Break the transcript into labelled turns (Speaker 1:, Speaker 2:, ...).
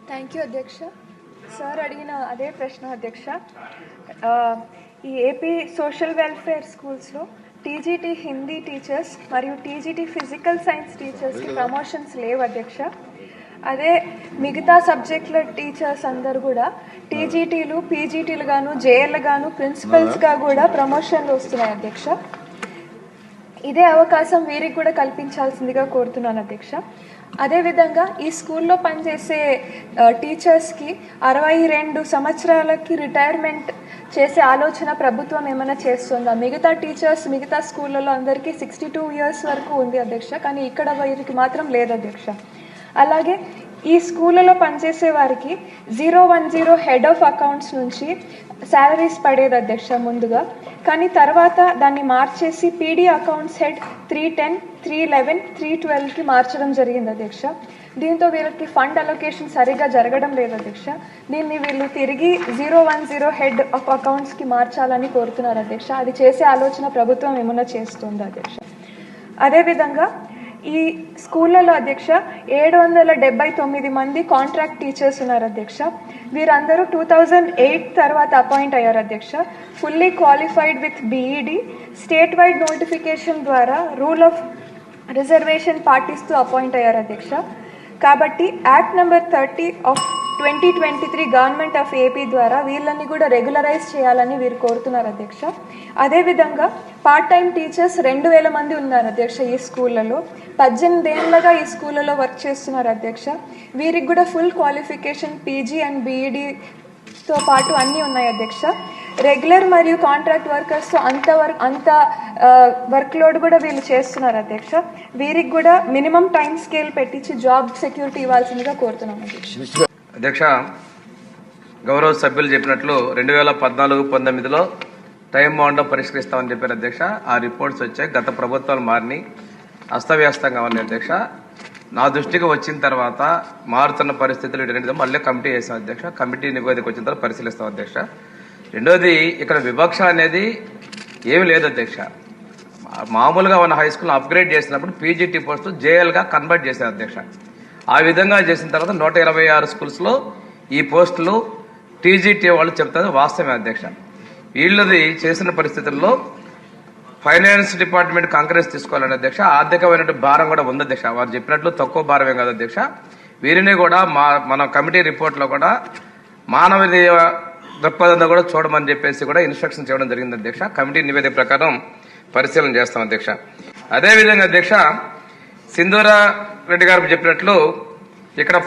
Speaker 1: Thank you అధ్యక్ష. Sir అడిగిన అదే ప్రశ్న అధ్యక్ష. ఈ ఏపీ సోషల్ వెల్ఫేర్ స్కూల్స్లో టీజీటీ హిందీ టీచర్స్ మరియు టీజీటీ ఫిజికల్ సైన్స్ టీచర్స్కి ప్రమోషన్స్ లేవు అధ్యక్ష. అదే మిగతా సబ్జెక్టుల టీచర్స్ అందరు కూడా టీజీటీలు పీజీటీలు గాను జేఎల్ గాను ప్రిన్సిపల్స్గా కూడా ప్రమోషన్లు వస్తున్నాయి అధ్యక్ష. ఇదే అవకాశం వీరికి కూడా కల్పించాల్సిందిగా కోరుతున్నాను అధ్యక్ష. అదేవిధంగా ఈ స్కూల్లో పనిచేసే టీచర్స్కి 62 సంవత్సరాలకి రిటైర్మెంట్ చేసే ఆలోచన ప్రభుత్వం ఏమైనా చేస్తుందా? మిగతా టీచర్స్ మిగతా స్కూళ్ళలో అందరికీ 62 ఇయర్స్ వరకు ఉంది అధ్యక్ష, కానీ ఇక్కడ వీరికి మాత్రం లేదు అధ్యక్ష. అలాగే ఈ స్కూళ్ళలో పనిచేసే వారికి 010 హెడ్ ఆఫ్ అకౌంట్స్ నుంచి శాలరీస్ పడేది అధ్యక్ష ముందుగా, కానీ తర్వాత దాన్ని మార్చేసి పీడీ అకౌంట్స్ హెడ్ 310, 311, 312కి మార్చడం జరిగింది అధ్యక్ష. దీంతో వీళ్ళకి ఫండ్ అలొకేషన్ సరిగా జరగడం లేదు అధ్యక్ష. దీన్ని వీళ్ళు తిరిగి 010 హెడ్ ఆఫ్ అకౌంట్స్కి మార్చాలని కోరుతున్నారు అధ్యక్ష. అది చేసే ఆలోచన ప్రభుత్వం ఏమన్నా చేస్తుంది అధ్యక్ష. అదేవిధంగా ఈ స్కూళ్ళలో అధ్యక్ష 779 మంది కాంట్రాక్ట్ టీచర్స్ ఉన్నారు అధ్యక్ష. వీరందరూ 2008 తర్వాత అపాయింట్ అయ్యారు అధ్యక్ష. Fully qualified with BEd, state wide notification ద్వారా రూల్ ఆఫ్ రిజర్వేషన్ పాటిస్తూ అపాయింట్ అయ్యారు అధ్యక్ష. కాబట్టి act number 30 of 2023 government of AP ద్వారా వీళ్ళని కూడా రెగ్యులరైజ్ చేయాలని వీరు కోరుతున్నారు అధ్యక్ష. అదేవిధంగా పార్ట్ టైం టీచర్స్ 2000 మంది ఉన్నారు అధ్యక్ష. ఈ స్కూళ్ళలో 18 ఏళ్ళగా ఈ స్కూళ్ళలో వర్క్ చేస్తున్నారు అధ్యక్ష. వీరికి కూడా ఫుల్ క్వాలిఫికేషన్ పీజీ అండ్ బీఈడితో పాటు అన్నీ ఉన్నాయి అధ్యక్ష. రెగ్యులర్ మరియు కాంట్రాక్ట్ వర్కర్స్తో అంత వర్క్ లోడ్ కూడా వీళ్ళు చేస్తున్నారు అధ్యక్ష. వీరికి కూడా మినిమం టైం స్కేల్ పెట్టించి జాబ్ సెక్యూరిటీ ఇవ్వాల్సిందిగా కోరుతున్నాం అధ్యక్ష.
Speaker 2: అధ్యక్ష, గౌరవ సభ్యులు చెప్పినట్లు 2014-19లో టైం బౌండ్లో పరిష్కరిస్తామని చెప్పారు అధ్యక్ష. ఆ రిపోర్ట్స్ వచ్చాయి. గత ప్రభుత్వాలు మారిని అస్తవ్యస్తంగా ఉన్నాయి అధ్యక్ష. నా దృష్టికి వచ్చిన తర్వాత మారుతున్న పరిస్థితులు వీటి మళ్ళీ కమిటీ చేస్తాం అధ్యక్ష. కమిటీ నివేదిక వచ్చిన తర్వాత పరిశీలిస్తాం అధ్యక్ష. రెండోది, ఇక్కడ వివక్ష అనేది ఏమి లేదు అధ్యక్ష. మామూలుగా ఉన్న హై స్కూల్ అప్గ్రేడ్ చేసినప్పుడు పీజీటీ పోస్టు జేఎల్గా కన్వర్ట్ చేశారు అధ్యక్ష. ఆ విధంగా చేసిన తర్వాత 126 స్కూల్స్లో ఈ పోస్టులు టీజీటీ వాళ్ళు చెప్తారు వాస్తవమే అధ్యక్ష. వీళ్ళది చేసిన పరిస్థితుల్లో ఫైనాన్స్ డిపార్ట్మెంట్ కాంగ్రెస్ తీసుకోవాలని అధ్యక్ష. ఆర్థికమైనటువంటి భారం కూడా ఉంది అధ్యక్ష. వారు చెప్పినట్లు తక్కువ భారమే కాదు అధ్యక్ష. వీరిని కూడా మన కమిటీ రిపోర్ట్లో కూడా మానవీయ దృక్పథంతో కూడా చూడమని చెప్పేసి కూడా ఇన్స్ట్రక్షన్స్ ఇవ్వడం జరిగింది అధ్యక్ష. కమిటీ నివేదిక ప్రకారం పరిశీలన చేస్తాం అధ్యక్ష. అదేవిధంగా అధ్యక్ష, సింధూరా రెడ్డి గారు చెప్పినట్లు ఇక్కడ